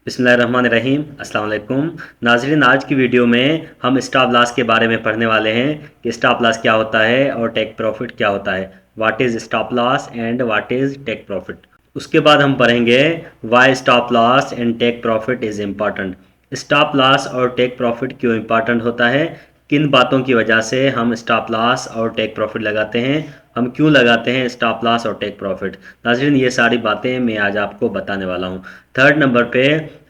बिस्मिल्लाहिर्रहमानिर्रहीम अस्सलाम वालेकुम नाज़रीन। आज की वीडियो में हम स्टॉप लॉस के बारे में पढ़ने वाले हैं कि स्टॉप लॉस क्या होता है और टेक प्रॉफिट क्या होता है। What is stop loss and what is take profit. उसके बाद हम पढ़ेंगे why stop loss and take profit is important. Stop loss और टेक प्रॉफिट क्यों इम्पॉर्टेंट होता है, किन बातों की वजह से हम स्टॉप लॉस और टेक प्रॉफिट लगाते हैं, हम क्यों लगाते हैं स्टॉप लॉस और टेक प्रॉफिट। नाज़रीन, ये सारी बातें मैं आज आपको बताने वाला हूँ। थर्ड नंबर पे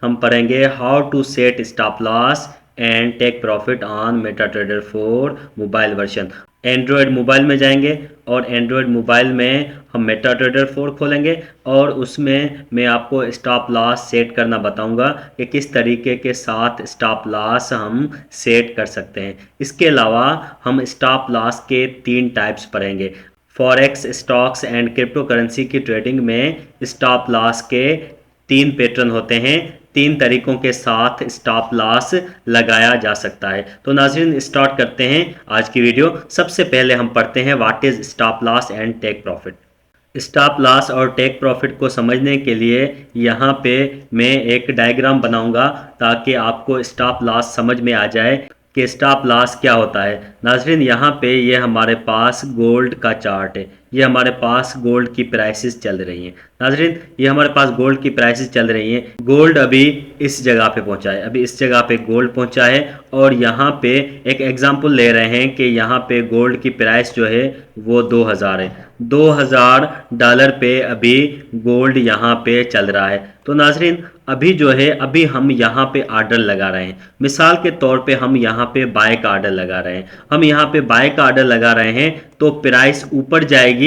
हम पढ़ेंगे how to set stop loss and take profit on MetaTrader 4 mobile version. Android mobile में जाएंगे और एंड्रॉयड मोबाइल में हम मेटाट्रेडर 4 खोलेंगे और उसमें मैं आपको स्टॉप लॉस सेट करना बताऊंगा कि किस तरीके के साथ स्टॉप लॉस हम सेट कर सकते हैं। इसके अलावा हम स्टॉप लॉस के 3 टाइप्स पढ़ेंगे। Forex, stocks and crypto currency की ट्रेडिंग में स्टॉप लॉस के 3 पैटर्न होते हैं। 3 तरीकों के साथ स्टॉप लॉस लगाया जा सकता है। तो नाज़रीन, स्टार्ट करते हैं आज की वीडियो। सबसे पहले हम पढ़ते हैं what is stop loss and take profit. Stop loss और टेक प्रॉफिट को समझने के लिए यहाँ पे मैं एक डायग्राम बनाऊंगा ताकि आपको स्टॉप लॉस समझ में आ जाए कि स्टॉप लॉस क्या होता है। नाजरीन, यहाँ पे ये हमारे पास गोल्ड का चार्ट है। ये हमारे पास गोल्ड की प्राइसेस चल रही हैं। नाजरीन, ये हमारे पास गोल्ड की प्राइसेस चल रही हैं। गोल्ड अभी इस जगह पे पहुंचा है, अभी इस जगह पे गोल्ड पहुंचा है और यहाँ पे एक एग्जांपल ले रहे हैं कि यहाँ पे गोल्ड की प्राइस जो है वो 2000 है। $2000 पे अभी गोल्ड यहाँ पे चल रहा है। तो नाजरीन, अभी जो है अभी हम यहाँ पे आर्डर लगा रहे हैं। मिसाल के तौर पे हम यहाँ पे बाय का आर्डर लगा रहे हैं। हम यहाँ पे बाय का आर्डर लगा रहे हैं तो प्राइस ऊपर जाएगी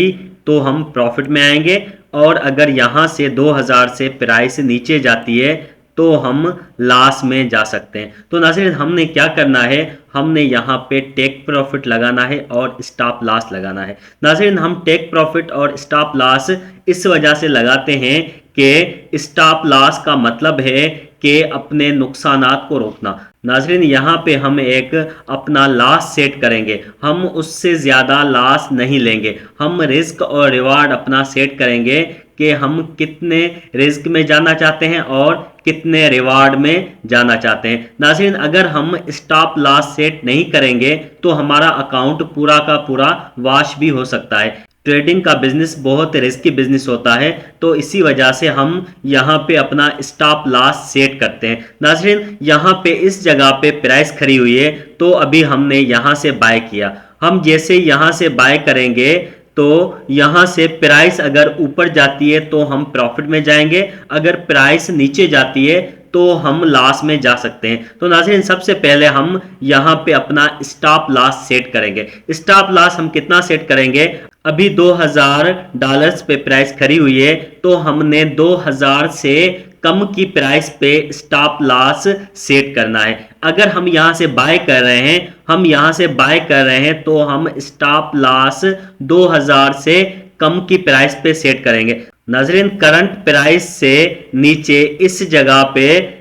तो हम प्रॉफिट में आएंगे, और अगर यहाँ से 2000 से प्राइस नीचे जाती है तो हम लॉस में जा सकते हैं। तो नाज़रीन, हमने क्या करना है, हमने यहाँ पे टेक प्रॉफिट लगाना है और स्टॉप लॉस लगाना है। नाज़रीन, हम टेक प्रॉफिट और स्टॉप लॉस इस वजह से लगाते हैं कि स्टॉप लॉस का मतलब है कि अपने नुकसानात को रोकना। नाजरीन, यहाँ पे हम एक अपना लॉस सेट करेंगे, हम उससे ज़्यादा लॉस नहीं लेंगे। हम रिस्क और रिवार्ड अपना सेट करेंगे कि हम कितने रिस्क में जाना चाहते हैं और कितने रिवार्ड में जाना चाहते हैं। नाज़रीन, अगर हम स्टॉप लॉस सेट नहीं करेंगे तो हमारा अकाउंट पूरा का पूरा वॉश भी हो सकता है। ट्रेडिंग का बिजनेस बहुत रिस्की बिजनेस होता है, तो इसी वजह से हम यहाँ पे अपना स्टॉप लॉस सेट करते हैं। नाज़रीन, यहाँ पे इस जगह पे प्राइस खड़ी हुई है तो अभी हमने यहाँ से बाय किया। हम जैसे यहाँ से बाय करेंगे तो यहाँ से प्राइस अगर ऊपर जाती है तो हम प्रॉफिट में जाएंगे, अगर प्राइस नीचे जाती है तो हम लॉस में जा सकते हैं। तो नाज़रीन, सबसे पहले हम यहाँ पे अपना स्टॉप लॉस सेट करेंगे। स्टॉप लॉस हम कितना सेट करेंगे, अभी $2000 पे प्राइस खड़ी हुई है तो हमने 2000 से कम की प्राइस पे स्टॉप लॉस सेट करना है। अगर हम यहां से बाय कर रहे हैं, हम यहां से बाय कर रहे हैं तो हम स्टॉप लॉस 2000 से कम की प्राइस पे सेट करेंगे। नाजरीन, करंट प्राइस से नीचे इस जगह पे,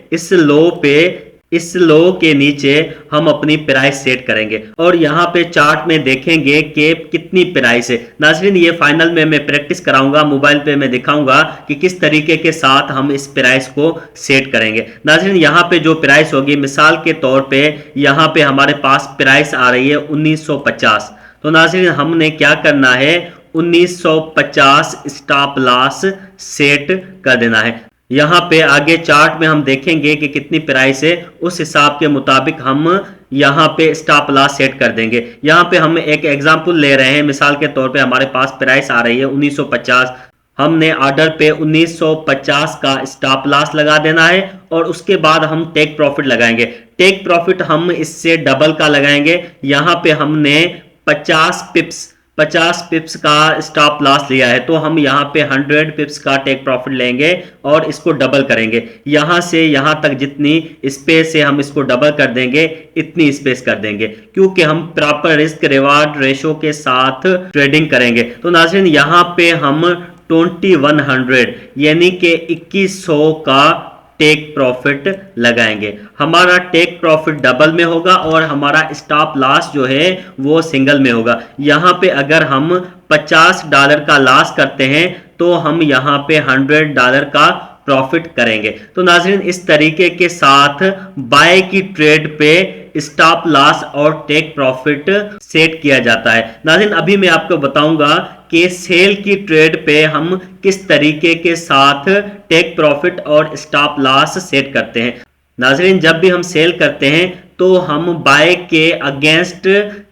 इस लो के नीचे हम अपनी प्राइस सेट करेंगे और यहाँ पे चार्ट में देखेंगे कि कितनी प्राइस है। नाज़रीन, ये फाइनल में मैं प्रैक्टिस कराऊंगा, मोबाइल पे मैं दिखाऊंगा कि किस तरीके के साथ हम इस प्राइस को सेट करेंगे। नाज़रीन, यहाँ पे जो प्राइस होगी, मिसाल के तौर पे यहाँ पे हमारे पास प्राइस आ रही है 1950। तो नाज़रीन, हमने क्या करना है, 1950 स्टॉप लॉस सेट कर देना है। यहाँ पे आगे चार्ट में हम देखेंगे कि कितनी प्राइस है, उस हिसाब के मुताबिक हम यहाँ पे स्टॉप लॉस सेट कर देंगे। यहाँ पे हम एक एग्जांपल ले रहे हैं, मिसाल के तौर पे हमारे पास प्राइस आ रही है 1950। हमने ऑर्डर पे 1950 का स्टॉप लॉस लगा देना है और उसके बाद हम टेक प्रॉफिट लगाएंगे। टेक प्रॉफिट हम इससे डबल का लगाएंगे। यहाँ पे हमने 50 पिप्स का स्टॉप लॉस लिया है तो हम यहाँ पे 100 पिप्स का टेक प्रॉफिट लेंगे और इसको डबल करेंगे। यहाँ से यहाँ तक जितनी स्पेस है हम इसको डबल कर देंगे, इतनी स्पेस कर देंगे, क्योंकि हम प्रॉपर रिस्क रिवार्ड रेशो के साथ ट्रेडिंग करेंगे। तो नाज़रीन, यहाँ पे हम 2100 यानी कि 2100 का टेक प्रॉफिट लगाएंगे। हमारा टेक प्रॉफिट डबल में होगा और हमारा स्टॉप लॉस जो है वो सिंगल में होगा। यहाँ पे अगर हम $50 का लॉस करते हैं तो हम यहाँ पे $100 का प्रॉफिट करेंगे। तो नाज़रीन इस तरीके के साथ बाय की ट्रेड पे स्टॉप लॉस और टेक प्रॉफिट सेट किया जाता है। नाज़रीन अभी मैं आपको बताऊंगा कि सेल की ट्रेड पे हम किस तरीके के साथ टेक प्रॉफिट और स्टॉप लॉस सेट करते हैं। नाज़रीन जब भी हम सेल करते हैं तो हम बाय के अगेंस्ट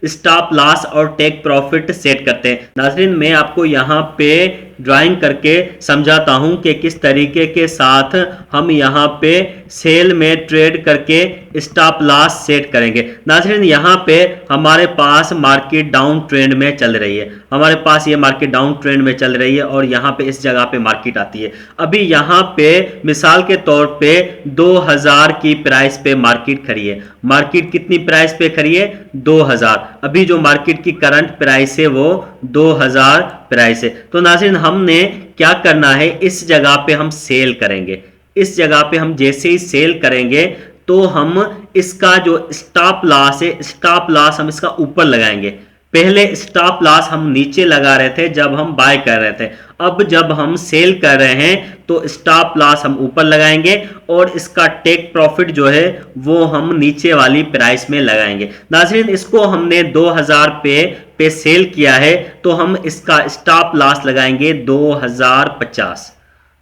स्टॉप लॉस और टेक प्रॉफिट सेट करते हैं। नाज़रीन मैं आपको यहाँ पे ड्राइंग करके समझाता हूँ कि किस तरीके के साथ हम यहाँ पे सेल में ट्रेड करके स्टॉप लॉस सेट करेंगे। नाज़रीन यहाँ पे हमारे पास मार्केट डाउन ट्रेंड में चल रही है, हमारे पास ये मार्केट डाउन ट्रेंड में चल रही है और यहाँ पे इस जगह पे मार्केट आती है। अभी यहाँ पे मिसाल के तौर पे 2000 की प्राइस पे मार्केट खड़ी है। मार्केट कितनी प्राइस पे खड़ी है? 2000। अभी जो मार्केट की करंट प्राइस है वो 2000 प्राइस है। तो नाज़रीन हमने क्या करना है, इस जगह पे हम सेल करेंगे। इस जगह पे हम जैसे ही सेल करेंगे तो हम इसका जो स्टॉप लॉस है, स्टॉप लॉस हम इसका ऊपर लगाएंगे। पहले स्टॉप लॉस हम नीचे लगा रहे थे जब हम बाय कर रहे थे, अब जब हम सेल कर रहे हैं तो स्टॉप लॉस हम ऊपर लगाएंगे और इसका टेक प्रॉफिट जो है वो हम नीचे वाली प्राइस में लगाएंगे। नाज़रीन इसको हमने 2000 पे सेल किया है तो हम इसका स्टॉप लॉस लगाएंगे 2050।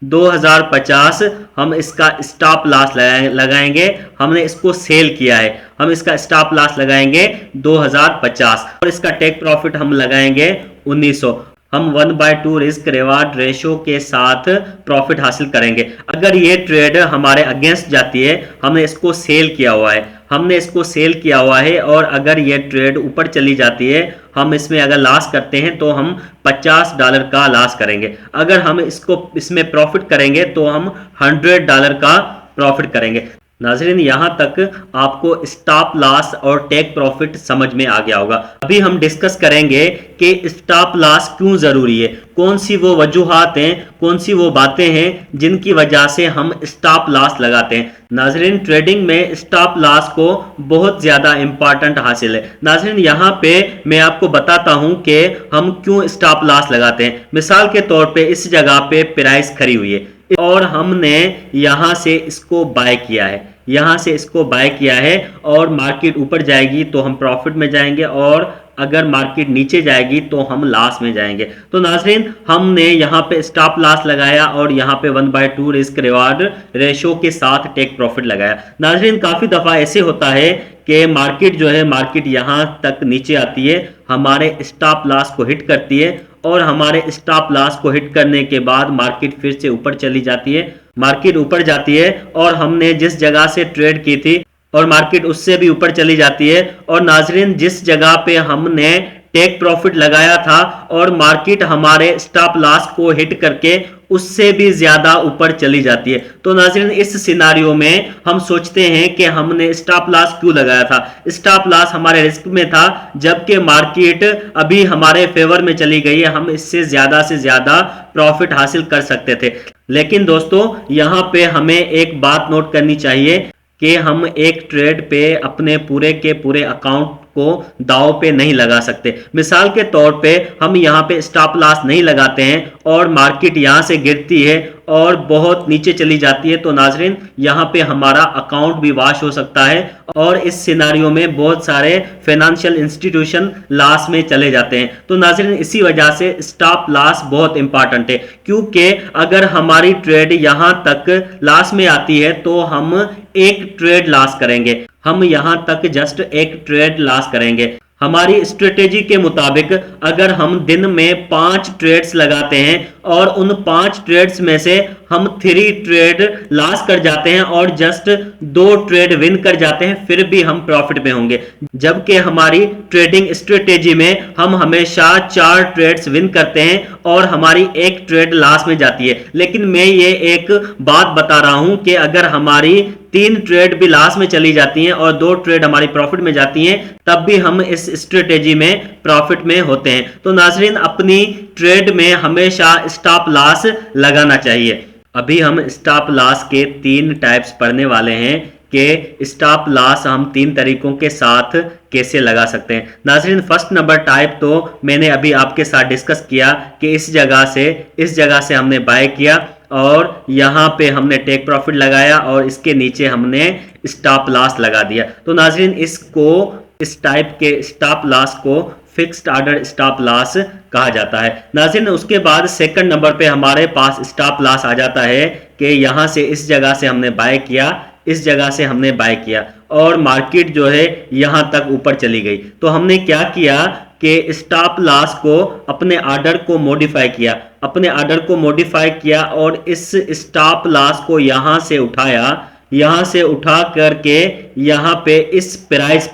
2050 हम इसका स्टॉप लॉस लगाएंगे। हमने इसको सेल किया है, हम इसका स्टॉप लॉस लगाएंगे 2050 और इसका टेक प्रॉफिट हम लगाएंगे 1900। हम 1/2 रिस्क रिवार्ड रेशो के साथ प्रॉफिट हासिल करेंगे। अगर ये ट्रेड हमारे अगेंस्ट जाती है, हमने इसको सेल किया हुआ है, हमने इसको सेल किया हुआ है और अगर ये ट्रेड ऊपर चली जाती है, हम इसमें अगर लॉस करते हैं तो हम $50 का लॉस करेंगे। अगर हम इसमें प्रॉफिट करेंगे तो हम $100 का प्रॉफिट करेंगे। नाज़रीन यहाँ तक आपको स्टॉप लॉस और टेक प्रॉफिट समझ में आ गया होगा। अभी हम डिस्कस करेंगे कि स्टॉप लॉस क्यों ज़रूरी है, कौन सी वो वजूहात हैं, कौन सी वो बातें हैं जिनकी वजह से हम स्टॉप लॉस लगाते हैं। नाज़रीन ट्रेडिंग में स्टॉप लॉस को बहुत ज़्यादा इंपॉर्टेंट हासिल है। नाज़रीन यहाँ पे मैं आपको बताता हूँ कि हम क्यों स्टॉप लॉस लगाते हैं। मिसाल के तौर पे इस जगह पे प्राइस खड़ी हुई है और हमने यहाँ से इसको बाय किया है, यहाँ से इसको बाय किया है और मार्केट ऊपर जाएगी तो हम प्रॉफिट में जाएंगे और अगर मार्केट नीचे जाएगी तो हम लॉस में जाएंगे। तो नाज़रीन हमने यहाँ पे स्टॉप लॉस लगाया और यहाँ पे 1/2 रिस्क रिवार्ड रेशो के साथ टेक प्रॉफिट लगाया। नाज़रीन काफ़ी दफ़ा ऐसे होता है कि मार्केट जो है, मार्केट यहाँ तक नीचे आती है, हमारे स्टॉप लॉस को हिट करती है और हमारे स्टॉप लॉस को हिट करने के बाद मार्केट फिर से ऊपर चली जाती है। मार्केट ऊपर जाती है और हमने जिस जगह से ट्रेड की थी और मार्केट उससे भी ऊपर चली जाती है और नाज़रीन जिस जगह पे हमने टेक प्रॉफिट लगाया था और मार्केट हमारे स्टॉप लॉस को हिट करके उससे भी ज्यादा ऊपर चली जाती है। तो नाज़रीन इस सिनारियो में हम सोचते हैं कि हमने स्टॉप लॉस क्यों लगाया था। स्टॉप लॉस हमारे रिस्क में था जबकि मार्केट अभी हमारे फेवर में चली गई है, हम इससे ज्यादा से ज्यादा प्रॉफिट हासिल कर सकते थे। लेकिन दोस्तों यहाँ पे हमें एक बात नोट करनी चाहिए कि हम एक ट्रेड पे अपने पूरे के पूरे अकाउंट को दांव पे नहीं लगा सकते। मिसाल के तौर पे हम यहाँ पे स्टॉप लॉस नहीं लगाते हैं और मार्केट यहाँ से गिरती है और बहुत नीचे चली जाती है तो नाज़रीन यहाँ पे हमारा अकाउंट भी वॉश हो सकता है और इस सिनारियो में बहुत सारे फाइनेंशियल इंस्टीट्यूशन लॉस में चले जाते हैं। तो नाज़रीन इसी वजह से स्टॉप लॉस बहुत इंपॉर्टेंट है, क्योंकि अगर हमारी ट्रेड यहाँ तक लॉस में आती है तो हम एक ट्रेड लॉस करेंगे, हम यहाँ तक जस्ट एक ट्रेड लॉस करेंगे। हमारी स्ट्रेटेजी के मुताबिक अगर हम दिन में 5 ट्रेड्स लगाते हैं और उन 5 ट्रेड्स में से हम 3 ट्रेड लॉस कर जाते हैं और जस्ट 2 ट्रेड विन कर जाते हैं, फिर भी हम प्रॉफिट में होंगे। जबकि हमारी ट्रेडिंग स्ट्रेटेजी में हम हमेशा 4 ट्रेड्स विन करते हैं और हमारी 1 ट्रेड लॉस में जाती है। लेकिन मैं ये एक बात बता रहा हूं कि अगर हमारी 3 ट्रेड भी लॉस में चली जाती हैं और 2 ट्रेड हमारी प्रॉफिट में जाती हैं, तब भी हम इस स्ट्रेटेजी में प्रॉफिट में होते हैं। तो नाज़रीन अपनी ट्रेड में हमेशा स्टॉप लॉस लगाना चाहिए। अभी हम स्टॉप लॉस के 3 टाइप्स पढ़ने वाले हैं कि स्टॉप लॉस हम 3 तरीकों के साथ कैसे लगा सकते हैं। नाज़रीन फर्स्ट नंबर टाइप तो मैंने अभी आपके साथ डिस्कस किया कि इस जगह से हमने बाय किया और यहाँ पे हमने टेक प्रॉफिट लगाया और इसके नीचे हमने स्टॉप लॉस लगा दिया। तो नाज़रीन इसको, इस टाइप के स्टॉप लॉस को फिक्स्ड ऑर्डर स्टॉप लॉस कहा जाता है। नाज़रीन उसके बाद सेकंड नंबर पे हमारे पास स्टॉप लॉस आ जाता है कि यहाँ से इस जगह से हमने बाय किया, इस जगह से हमने बाय किया और मार्केट जो है यहाँ तक ऊपर चली गई। तो हमने क्या किया कि स्टॉप लॉस को, अपने ऑर्डर को मॉडिफाई किया, अपने ऑर्डर को मॉडिफाई किया और इस स्टॉप लॉस को यहाँ से उठाया, यहाँ से उठा करके यहाँ पे इस प्राइस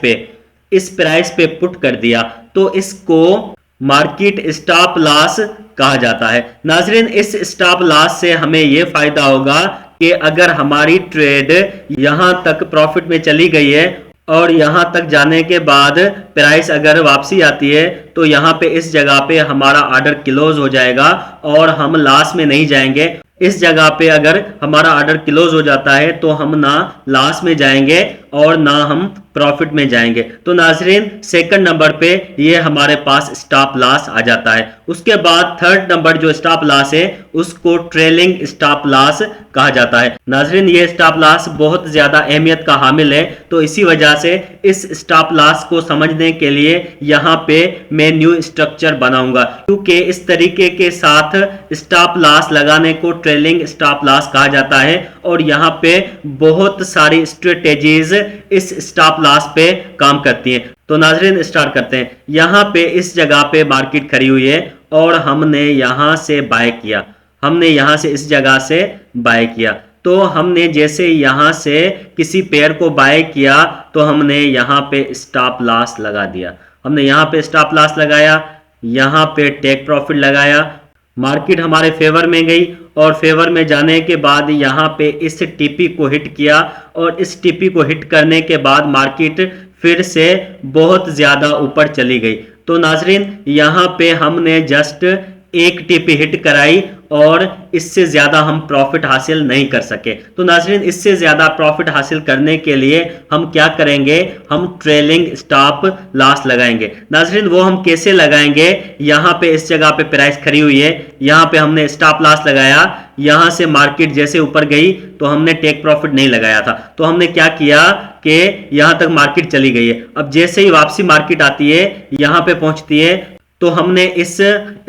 पे पुट कर दिया। तो इसको मार्केट स्टॉप लॉस कहा जाता है। नाजरीन इस स्टॉप लॉस से हमें यह फायदा होगा कि अगर हमारी ट्रेड यहां तक प्रॉफिट में चली गई है और यहां तक जाने के बाद प्राइस अगर वापसी आती है तो यहां पे इस जगह पे हमारा ऑर्डर क्लोज हो जाएगा और हम लॉस में नहीं जाएंगे। इस जगह पे अगर हमारा ऑर्डर क्लोज हो जाता है तो हम ना लॉस में जाएंगे और ना हम प्रॉफिट में जाएंगे। तो नाजरीन सेकंड नंबर पे ये हमारे पास स्टॉप लॉस आ जाता है। उसके बाद थर्ड नंबर जो स्टॉप लॉस है उसको ट्रेलिंग स्टॉप लॉस कहा जाता है। नाजरीन ये स्टॉप लॉस बहुत ज्यादा अहमियत का हामिल है, तो इसी वजह से इस स्टॉप लॉस को समझने के लिए यहाँ पे मैं न्यू स्ट्रक्चर बनाऊंगा, क्योंकि इस तरीके के साथ स्टॉप लॉस लगाने को ट्रेलिंग स्टॉप लॉस कहा जाता है और यहाँ पे बहुत सारी स्ट्रेटेजीज इस स्टॉप लॉस पे काम करती हैं। तो नाजरीन स्टार्ट करते हैं। यहाँ पे इस जगह पे मार्केट खड़ी हुई है और हमने यहाँ से बाय किया, हमने यहाँ से इस जगह से बाय किया। तो हमने जैसे यहाँ से किसी पेयर को बाय किया तो हमने यहाँ पे स्टॉप लॉस लगा दिया, हमने यहाँ पे स्टॉप लॉस लगाया, यहाँ पे टेक प्रॉफिट लगाया। मार्केट हमारे फेवर में गई और फेवर में जाने के बाद यहाँ पे इस टीपी को हिट किया और इस टीपी को हिट करने के बाद मार्केट फिर से बहुत ज़्यादा ऊपर चली गई। तो नाजरीन यहाँ पे हमने जस्ट एक टीपी हिट कराई और इससे ज़्यादा हम प्रॉफिट हासिल नहीं कर सके। तो नाजरीन इससे ज़्यादा प्रॉफिट हासिल करने के लिए हम क्या करेंगे, हम ट्रेलिंग स्टॉप लॉस लगाएंगे। नाजरीन वो हम कैसे लगाएंगे, यहाँ पे इस जगह पे प्राइस खड़ी हुई है, यहाँ पे हमने स्टॉप लॉस लगाया, यहाँ से मार्केट जैसे ऊपर गई तो हमने टेक प्रॉफिट नहीं लगाया था। तो हमने क्या किया कि यहाँ तक मार्केट चली गई है, अब जैसे ही वापसी मार्केट आती है, यहाँ पे पहुंचती है, तो हमने इस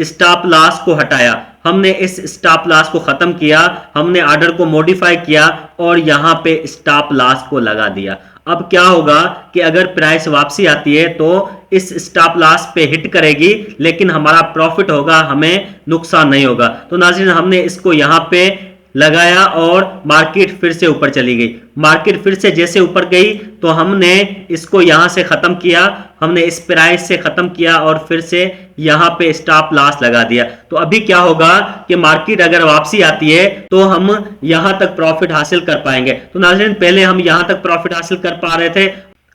स्टॉप लॉस को हटाया, हमने इस स्टॉप लॉस को खत्म किया, हमने ऑर्डर को मॉडिफाई किया और यहाँ पे स्टॉप लॉस को लगा दिया। अब क्या होगा कि अगर प्राइस वापसी आती है तो इस स्टॉप लॉस पे हिट करेगी लेकिन हमारा प्रॉफिट होगा, हमें नुकसान नहीं होगा। तो नाज़रीन हमने इसको यहाँ पे लगाया और मार्केट फिर से ऊपर चली गई, मार्केट फिर से जैसे ऊपर गई तो हमने इसको यहां से खत्म किया, हमने इस प्राइस से खत्म किया और फिर से यहां पे स्टॉप लॉस लगा दिया। तो अभी क्या होगा कि मार्केट अगर वापसी आती है तो हम यहां तक प्रॉफिट हासिल कर पाएंगे। तो नाज़रीन पहले हम यहां तक प्रॉफिट हासिल कर पा रहे थे,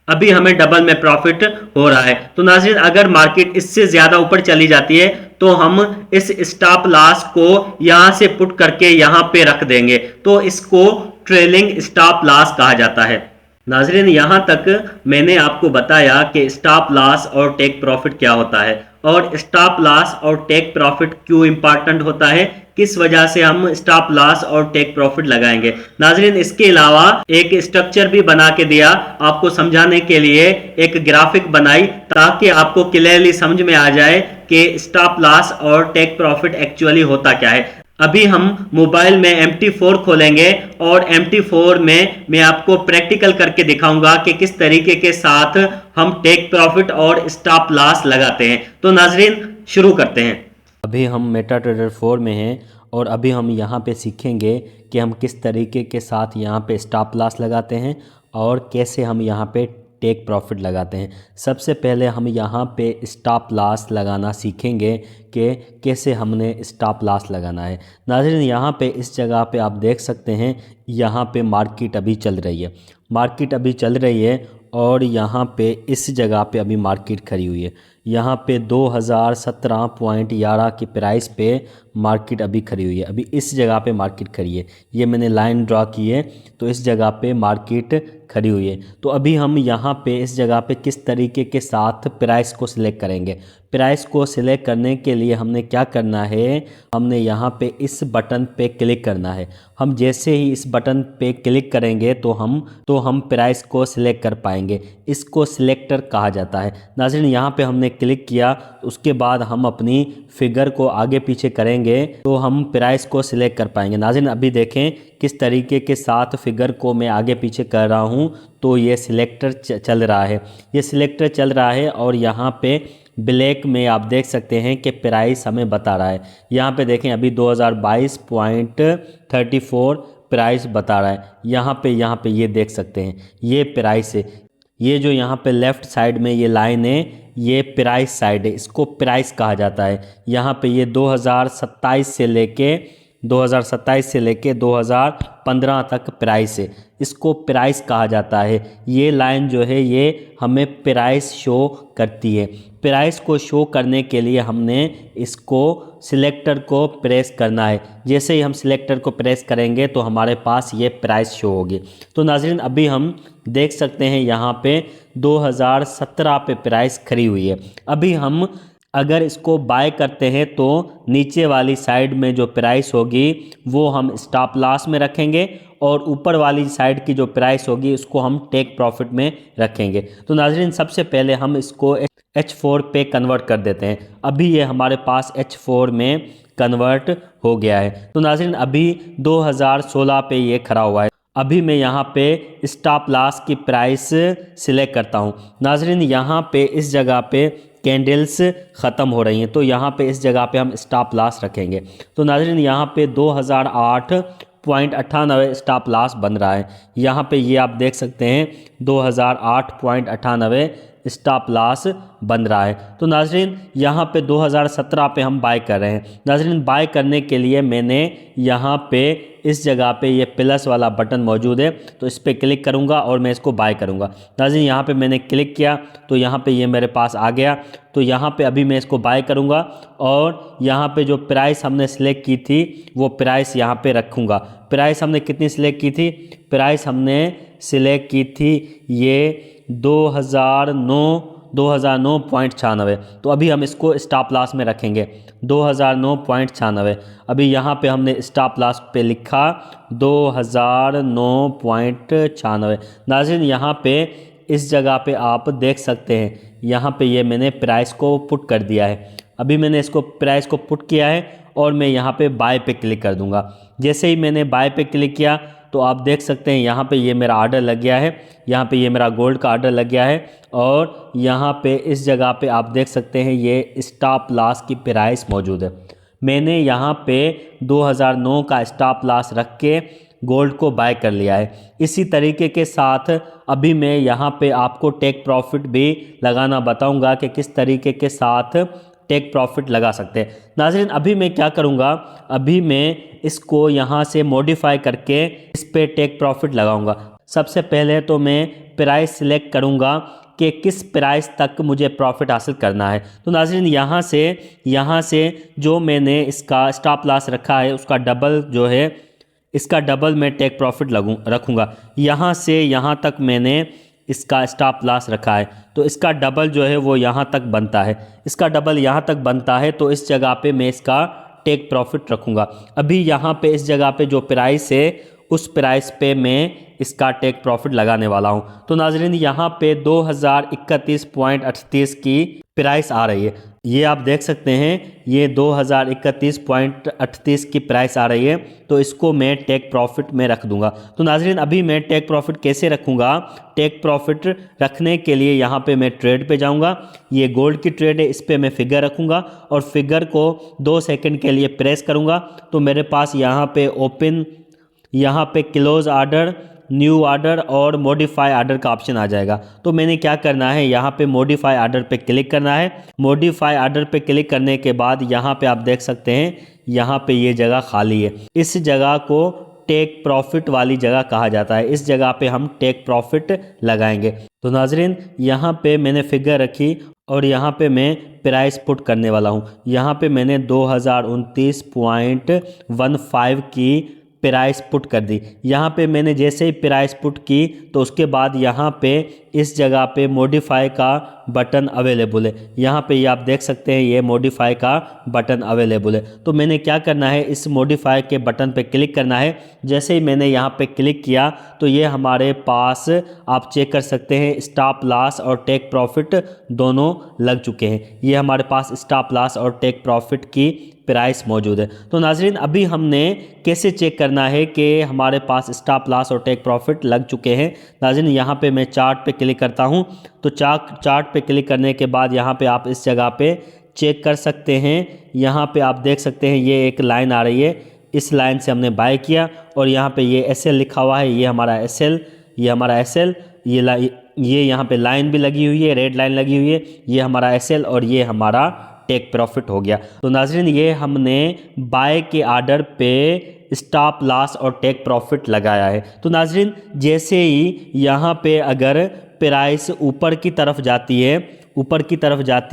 अभी हमें डबल में प्रॉफिट हो रहा है। तो नाज़रीन अगर मार्केट इससे ज्यादा ऊपर चली जाती है तो हम इस स्टॉप लॉस को यहां से पुट करके यहां पे रख देंगे, तो इसको ट्रेलिंग स्टॉप लॉस कहा जाता है। नाज़रीन यहां तक मैंने आपको बताया कि स्टॉप लॉस और टेक प्रॉफिट क्या होता है और स्टॉप लॉस और टेक प्रॉफिट क्यों इंपॉर्टेंट होता है, किस वजह से हम स्टॉप लॉस और टेक प्रॉफिट लगाएंगे। नाज़रीन इसके अलावा एक स्ट्रक्चर भी बना के दिया आपको समझाने के लिए, एक ग्राफिक बनाई ताकि आपको क्लियरली समझ में आ जाए कि स्टॉप लॉस और टेक प्रॉफिट एक्चुअली होता क्या है। अभी हम मोबाइल में MT4 खोलेंगे और MT4 में मैं आपको प्रैक्टिकल करके दिखाऊंगा कि किस तरीके के साथ हम टेक प्रॉफिट और स्टॉप लॉस लगाते हैं। तो नाज़रीन शुरू करते हैं। अभी हम मेटाट्रेडर 4 में हैं और अभी हम यहाँ पे सीखेंगे कि हम किस तरीके के साथ यहाँ पे स्टॉप लॉस लगाते हैं और कैसे हम यहाँ पे टेक प्रॉफिट लगाते हैं। सबसे पहले हम यहाँ पे स्टॉप लॉस लगाना सीखेंगे कि कैसे हमने स्टॉप लॉस लगाना है। नाज़रीन यहाँ पे इस जगह पे आप देख सकते हैं, यहाँ पे मार्केट अभी चल रही है, मार्केट अभी चल रही है और यहाँ पे इस जगह पे अभी मार्केट खड़ी हुई है। यहाँ पे 2017.11 की प्राइस पे मार्केट अभी खड़ी हुई है, अभी इस जगह पे मार्केट खड़ी है, ये मैंने लाइन ड्रा की है। तो इस जगह पे मार्केट खड़ी हुई है। तो अभी हम यहाँ पे इस जगह पे किस तरीके के साथ प्राइस को सिलेक्ट करेंगे। प्राइस को सिलेक्ट करने के लिए हमने क्या करना है, हमने यहाँ पे इस बटन पे क्लिक करना है। हम जैसे ही इस बटन पे क्लिक करेंगे तो हम प्राइस को सिलेक्ट कर पाएंगे। इसको सिलेक्टर कहा जाता है। नाज़रीन, यहाँ पे हमने क्लिक किया, उसके बाद हम अपनी फिगर को आगे पीछे करेंगे तो हम प्राइस को सिलेक्ट कर पाएंगे। नाज़रीन, अभी देखें किस तरीके के साथ फिगर को मैं आगे पीछे कर रहा हूँ तो ये सिलेक्टर चल रहा है, ये सिलेक्टर चल रहा है। और यहाँ पे ब्लैक में आप देख सकते हैं कि प्राइस हमें बता रहा है। यहाँ पे देखें अभी 2022.34 प्राइस बता रहा है। यहाँ पे ये देख सकते हैं, ये प्राइस है। ये जो यहाँ पे लेफ़्ट साइड में ये लाइन है, ये प्राइस साइड है, इसको प्राइस कहा जाता है। यहाँ पे ये 2027 से लेके 2015 तक प्राइस है, इसको प्राइस कहा जाता है। ये लाइन जो है ये हमें प्राइस शो करती है। प्राइस को शो करने के लिए हमने इसको सिलेक्टर को प्रेस करना है। जैसे ही हम सिलेक्टर को प्रेस करेंगे तो हमारे पास ये प्राइस शो होगी। तो नाज़रीन, अभी हम देख सकते हैं यहाँ पे 2017 पे प्राइस खड़ी हुई है। अभी हम अगर इसको बाय करते हैं तो नीचे वाली साइड में जो प्राइस होगी वो हम स्टॉप लॉस में रखेंगे और ऊपर वाली साइड की जो प्राइस होगी उसको हम टेक प्रॉफिट में रखेंगे। तो नाज़रीन, सबसे पहले हम इसको H4 पे कन्वर्ट कर देते हैं। अभी ये हमारे पास H4 में कन्वर्ट हो गया है। तो नाज़रीन, अभी 2016 पे ये खड़ा हुआ है। अभी मैं यहाँ पे स्टॉप लॉस की प्राइस सिलेक्ट करता हूँ। नाज़रीन, यहाँ पे इस जगह पे कैंडल्स ख़त्म हो रही हैं, तो यहाँ पे इस जगह पे हम स्टॉप लॉस रखेंगे। तो नाज़रीन, यहाँ पे 2008.98 स्टॉप लॉस बन रहा है। यहाँ पे ये आप देख सकते हैं 2008.98 स्टॉप लॉस बन रहा है। तो नाज़रीन, यहाँ पे 2017 पे हम बाय कर रहे हैं। नाज़रीन, बाय करने के लिए मैंने यहाँ पे इस जगह पे ये प्लस वाला बटन मौजूद है, तो इस पर क्लिक करूँगा और मैं इसको बाय करूँगा। नाज़रीन, यहाँ पे मैंने क्लिक किया तो यहाँ पे ये मेरे पास आ गया। तो यहाँ पे अभी मैं इसको बाय करूँगा और यहाँ पे जो प्राइस हमने सिलेक्ट की थी वो प्राइस यहाँ पे रखूँगा। प्राइस हमने कितनी सिलेक्ट की थी? प्राइस हमने सिलेक्ट की थी ये 2009.96। तो अभी हम इसको स्टॉप लॉस में रखेंगे 2009.96। अभी यहाँ पे हमने स्टॉप लॉस पे लिखा 2009.96। नाज़रीन, यहाँ पे इस जगह पे आप देख सकते हैं, यहाँ पे ये मैंने प्राइस को पुट कर दिया है। अभी मैंने इसको प्राइस को पुट किया है और मैं यहाँ पे बाय पे क्लिक कर दूँगा। जैसे ही मैंने बाय पे क्लिक किया तो आप देख सकते हैं यहाँ पे ये मेरा ऑर्डर लग गया है। यहाँ पे ये मेरा गोल्ड का ऑर्डर लग गया है और यहाँ पे इस जगह पे आप देख सकते हैं ये स्टॉप लॉस की प्राइस मौजूद है। मैंने यहाँ पे 2009 का स्टॉप लॉस रख के गोल्ड को बाय कर लिया है। इसी तरीके के साथ अभी मैं यहाँ पे आपको टेक प्रॉफिट भी लगाना बताऊँगा कि किस तरीके के साथ टेक प्रॉफिट लगा सकते हैं। नाज़रीन, अभी मैं क्या करूँगा, अभी मैं इसको यहाँ से मॉडिफाई करके इस पे टेक प्रॉफिट लगाऊंगा। सबसे पहले तो मैं प्राइस सिलेक्ट करूँगा कि किस प्राइस तक मुझे प्रॉफिट हासिल करना है। तो नाज़रीन, यहाँ से जो मैंने इसका स्टॉप लॉस रखा है उसका डबल जो है, इसका डबल मैं टेक प्रॉफिट रखूँगा। यहाँ से यहाँ तक मैंने इसका स्टॉप लॉस रखा है तो इसका डबल जो है वो यहाँ तक बनता है। इसका डबल यहाँ तक बनता है तो इस जगह पे मैं इसका टेक प्रॉफिट रखूँगा। अभी यहाँ पे इस जगह पे जो प्राइस है उस प्राइस पे मैं इसका टेक प्रॉफिट लगाने वाला हूँ। तो नाज़रीन, यहाँ पे 2031.38 की प्राइस आ रही है। ये आप देख सकते हैं, ये 2031.38 की प्राइस आ रही है। तो इसको मैं टेक प्रॉफिट में रख दूंगा। तो नाज़रीन, अभी मैं टेक प्रॉफिट कैसे रखूँगा? टेक प्रॉफिट रखने के लिए यहाँ पे मैं ट्रेड पे जाऊँगा। ये गोल्ड की ट्रेड है, इस पर मैं फिगर रखूँगा और फिगर को 2 सेकंड के लिए प्रेस करूँगा तो मेरे पास यहाँ पे ओपन, यहाँ पे क्लोज ऑर्डर, न्यू ऑर्डर और मॉडिफाई ऑर्डर का ऑप्शन आ जाएगा। तो मैंने क्या करना है, यहाँ पे मॉडिफाई ऑर्डर पे क्लिक करना है। मॉडिफाई ऑर्डर पे क्लिक करने के बाद यहाँ पे आप देख सकते हैं यहाँ पे ये जगह खाली है। इस जगह को टेक प्रॉफिट वाली जगह कहा जाता है। इस जगह पे हम टेक प्रॉफिट लगाएंगे। तो नाजरीन, यहाँ पे मैंने फिगर रखी और यहाँ पे मैं प्राइस पुट करने वाला हूँ। यहाँ पे मैंने 2029.15 की प्राइस पुट कर दी। यहाँ पे मैंने जैसे ही प्राइस पुट की तो उसके बाद यहाँ पे इस जगह पे मॉडिफाई का बटन अवेलेबल है। यहाँ पे ये आप देख सकते हैं, ये मॉडिफाई का बटन अवेलेबल है। तो मैंने क्या करना है, इस मॉडिफाई के बटन पे क्लिक करना है। जैसे ही मैंने यहाँ पे क्लिक किया तो ये हमारे पास आप चेक कर सकते हैं स्टॉप लॉस और टेक प्रॉफिट दोनों लग चुके हैं। ये हमारे पास स्टॉप लॉस और टेक प्रॉफिट की प्राइस मौजूद है। तो नाजरीन, अभी हमने कैसे चेक करना है कि हमारे पास स्टॉप लॉस और टेक प्रॉफिट लग चुके हैं। नाजरीन, यहाँ पे मैं चार्ट पे क्लिक करता हूँ। तो चार्ट पे क्लिक करने के बाद यहाँ पे आप इस जगह पे चेक कर सकते हैं। यहाँ पे आप देख सकते हैं ये एक लाइन आ रही है, इस लाइन से हमने बाय किया और यहाँ पे ये SL लिखा हुआ है, ये हमारा SL, ये हमारा SL, ये यहाँ पे लाइन भी लगी हुई है, रेड लाइन लगी हुई है, ये हमारा SL और ये हमारा टेक प्रॉफिट हो गया। तो नाजरीन, ये हमने बाय के आर्डर पे स्टॉप लॉस और टेक प्रॉफिट लगाया है। तो नाजरीन, जैसे ही यहाँ पे अगर प्राइस ऊपर की तरफ जाती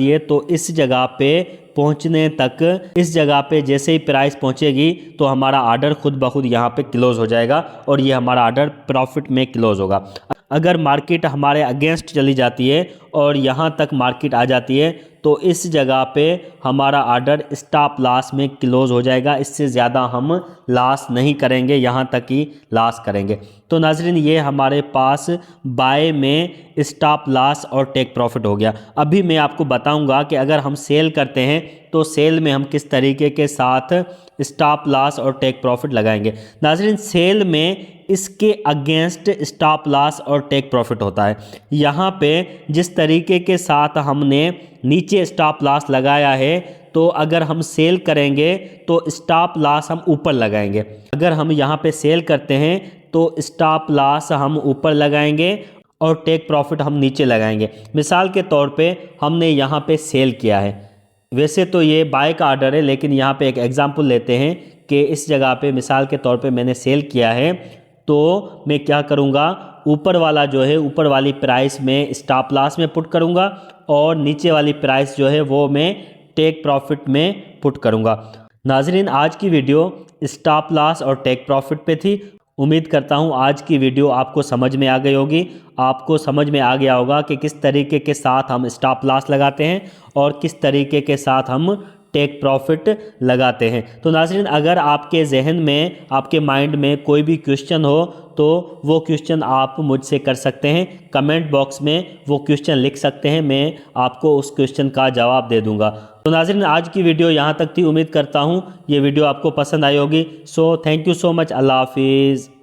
है तो इस जगह पे पहुंचने तक, इस जगह पे जैसे ही प्राइस पहुंचेगी तो हमारा ऑर्डर खुद ब खुद यहाँ पे क्लोज हो जाएगा और ये हमारा ऑर्डर प्रॉफिट में क्लोज होगा। अगर मार्केट हमारे अगेंस्ट चली जाती है और यहाँ तक मार्केट आ जाती है तो इस जगह पे हमारा ऑर्डर स्टॉप लॉस में क्लोज हो जाएगा। इससे ज़्यादा हम लॉस नहीं करेंगे, यहाँ तक ही लॉस करेंगे। तो नाजरीन, ये हमारे पास बाय में स्टॉप लॉस और टेक प्रॉफिट हो गया। अभी मैं आपको बताऊंगा कि अगर हम सेल करते हैं तो सेल में हम किस तरीके के साथ स्टॉप लॉस और टेक प्रॉफिट लगाएंगे। नाजरीन, सेल में इसके अगेंस्ट स्टॉप लॉस और टेक प्रॉफिट होता है। यहाँ पे जिस तरीके के साथ हमने नीचे स्टॉप लॉस लगाया है, तो अगर हम सेल करेंगे तो स्टॉप लॉस हम ऊपर लगाएंगे। अगर हम यहाँ पे सेल करते हैं तो स्टॉप लॉस हम ऊपर लगाएंगे और टेक प्रॉफिट हम नीचे लगाएंगे। मिसाल के तौर पे हमने यहाँ पे सेल किया है, वैसे तो ये बाय का ऑर्डर है, लेकिन यहाँ पे एक एग्जांपल लेते हैं कि इस जगह पे मिसाल के तौर पे मैंने सेल किया है। तो मैं क्या करूँगा, ऊपर वाला जो है, ऊपर वाली प्राइस में स्टॉप लॉस में पुट करूँगा और नीचे वाली प्राइस जो है वो मैं टेक प्रॉफिट में पुट करूँगा। नाजरीन, आज की वीडियो स्टॉप लॉस और टेक प्रॉफिट पे थी। उम्मीद करता हूँ आज की वीडियो आपको समझ में आ गई होगी। आपको समझ में आ गया होगा कि किस तरीके के साथ हम स्टॉप लॉस लगाते हैं और किस तरीके के साथ हम टेक प्रॉफिट लगाते हैं। तो नाज़रीन, अगर आपके जहन में, आपके माइंड में कोई भी क्वेश्चन हो तो वो क्वेश्चन आप मुझसे कर सकते हैं। कमेंट बॉक्स में वो क्वेश्चन लिख सकते हैं, मैं आपको उस क्वेश्चन का जवाब दे दूंगा। तो नाज़रीन, आज की वीडियो यहाँ तक थी। उम्मीद करता हूँ ये वीडियो आपको पसंद आई होगी। So thank you so much. अल्लाह हाफिज़।